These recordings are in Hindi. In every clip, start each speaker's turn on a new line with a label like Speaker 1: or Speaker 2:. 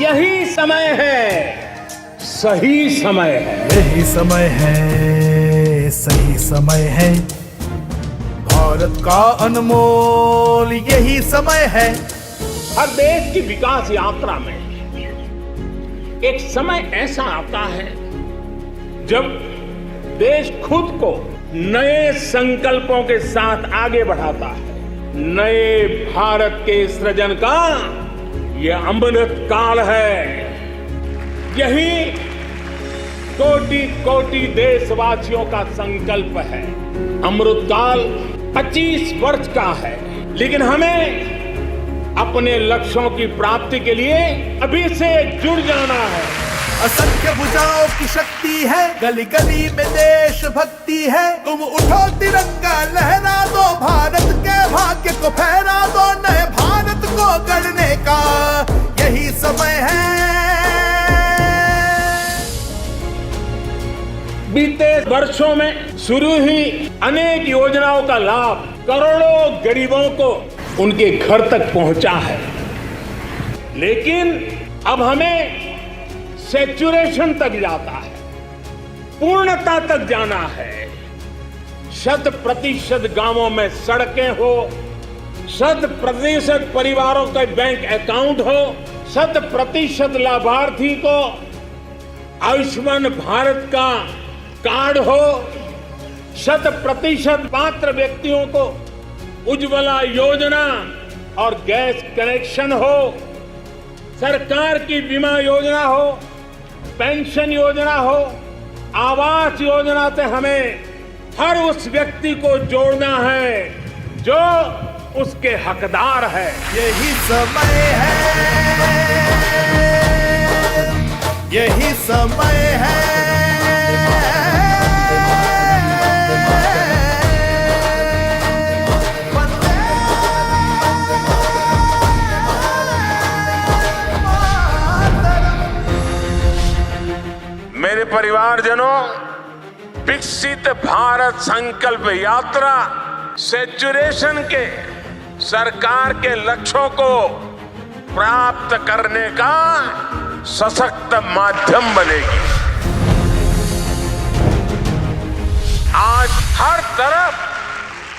Speaker 1: यही समय है, सही समय है।
Speaker 2: यही समय है, सही समय है। भारत का अनमोल यही समय है।
Speaker 1: हर देश की विकास यात्रा में एक समय ऐसा आता है जब देश खुद को नए संकल्पों के साथ आगे बढ़ाता है। नए भारत के सृजन का यह अमृत काल है। यही कोटि कोटि देशवासियों का संकल्प है। अमृत काल 25 वर्ष का है, लेकिन हमें अपने लक्ष्यों की प्राप्ति के लिए अभी से जुड़ जाना है।
Speaker 2: असंख्य भुजाओं की शक्ति है, गली गली में देश भक्ति है। तुम उठो तिरंगा लहरा दो, भारत के भाग्य को फहरा दो। नए भारत को गढ़ने का यही समय है।
Speaker 1: बीते वर्षों में शुरू हुई अनेक योजनाओं का लाभ करोड़ों गरीबों को उनके घर तक पहुंचा है, लेकिन अब हमें सैचुरेशन तक जाता है, पूर्णता तक जाना है। 100% गांवों में सड़कें हो, 100% परिवारों के बैंक अकाउंट हो, 100% लाभार्थी को आयुष्मान भारत का कार्ड हो, 100% पात्र व्यक्तियों को उज्ज्वला योजना और गैस कनेक्शन हो, सरकार की बीमा योजना हो, पेंशन योजना हो, आवास योजना से हमें हर उस व्यक्ति को जोड़ना है जो उसके हकदार है।
Speaker 2: यही समय है, यही समय है।
Speaker 1: मेरे परिवारजनों, विकसित भारत संकल्प यात्रा सैचुरेशन के सरकार के लक्ष्यों को प्राप्त करने का सशक्त माध्यम बनेगी। आज हर तरफ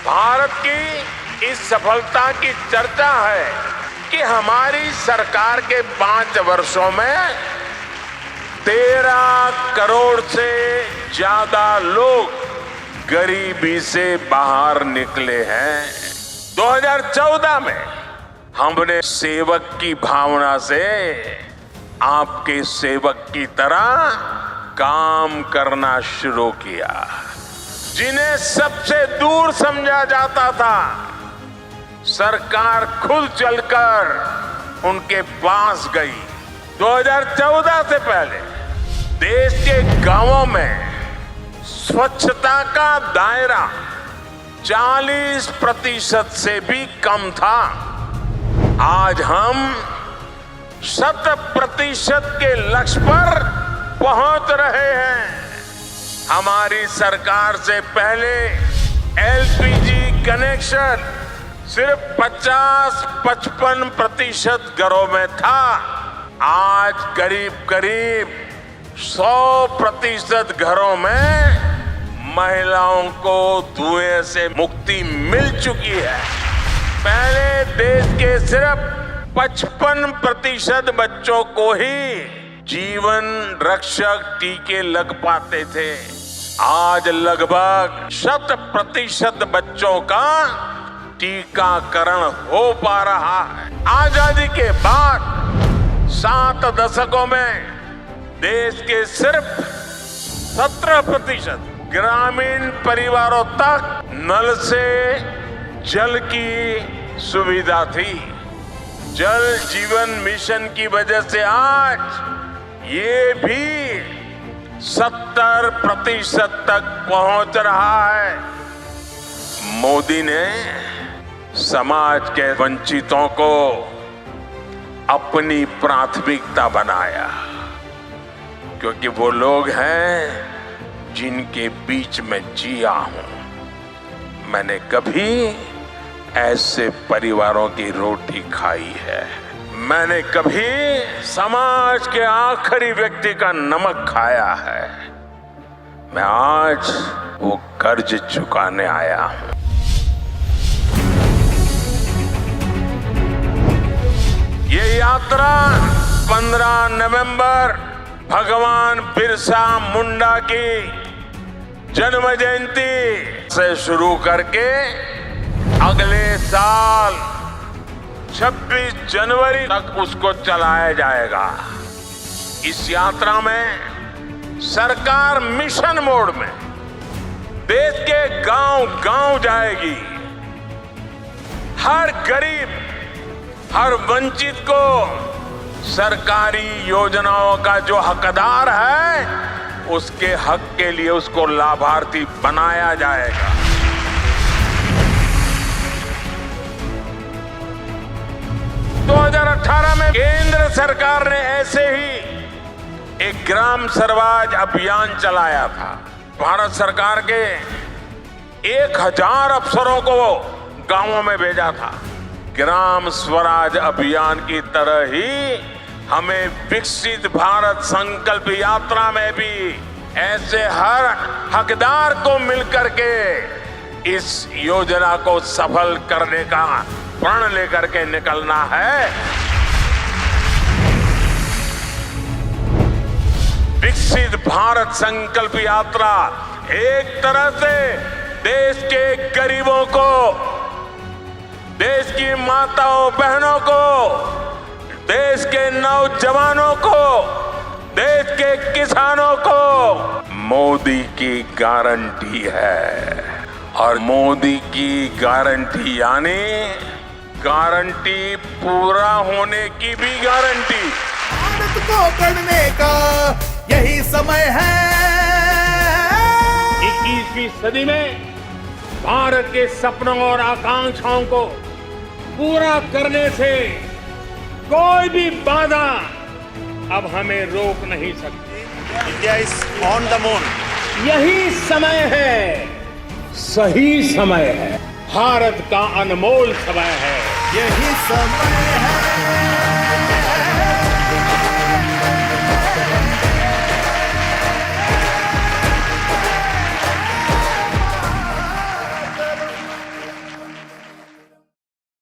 Speaker 1: भारत की इस सफलता की चर्चा है कि हमारी सरकार के 5 वर्षों में 13 करोड़ से ज्यादा लोग गरीबी से बाहर निकले हैं। 2014 में हमने सेवक की भावना से आपके सेवक की तरह काम करना शुरू किया। जिन्हें सबसे दूर समझा जाता था, सरकार खुद चलकर उनके पास गई। 2014 से पहले देश के गांवों में स्वच्छता का दायरा 40% से भी कम था। आज हम 100% के लक्ष्य पर पहुंच रहे हैं। हमारी सरकार से पहले एलपीजी कनेक्शन सिर्फ 50-55% घरों में था। आज करीब 100% घरों में महिलाओं को धुएं से मुक्ति मिल चुकी है। पहले देश के सिर्फ 55% बच्चों को ही जीवन रक्षक टीके लग पाते थे। आज लगभग 100% बच्चों का टीकाकरण हो पा रहा है। आजादी के बाद 7 दशकों में देश के सिर्फ 17% ग्रामीण परिवारों तक नल से जल की सुविधा थी। जल जीवन मिशन की वजह से आज ये भी 70% तक पहुंच रहा है। मोदी ने समाज के वंचितों को अपनी प्राथमिकता बनाया, क्योंकि वो लोग हैं जिनके बीच में जिया हूं। मैंने कभी ऐसे परिवारों की रोटी खाई है। मैंने कभी समाज के आखिरी व्यक्ति का नमक खाया है। मैं आज वो कर्ज चुकाने आया हूं। ये यात्रा 15 नवंबर भगवान बिरसा मुंडा की जन्म जयंती से शुरू करके अगले साल 26 जनवरी तक उसको चलाया जाएगा। इस यात्रा में सरकार मिशन मोड में देश के गांव-गांव जाएगी। हर गरीब, हर वंचित को सरकारी योजनाओं का जो हकदार है, उसके हक के लिए उसको लाभार्थी बनाया जाएगा। 2018 में केंद्र सरकार ने ऐसे ही एक ग्राम स्वराज अभियान चलाया था। भारत सरकार के 1000 अफसरों को गांवों में भेजा था। ग्राम स्वराज अभियान की तरह ही हमें विकसित भारत संकल्प यात्रा में भी ऐसे हर हकदार को मिलकर के इस योजना को सफल करने का प्रण लेकर के निकलना है। विकसित भारत संकल्प यात्रा एक तरह से देश के गरीबों को, देश की माताओं बहनों को, देश के नौजवानों को, देश के किसानों को मोदी की गारंटी है। और मोदी की गारंटी यानी गारंटी पूरा होने की भी गारंटी।
Speaker 2: भारत को गढ़ने का यही समय है।
Speaker 1: 21वीं सदी में भारत के सपनों और आकांक्षाओं को पूरा करने से कोई भी बाधा अब हमें रोक नहीं सकती।
Speaker 3: India is on the moon.
Speaker 1: यही समय है, सही समय है, भारत का अनमोल समय है।
Speaker 2: यही समय है।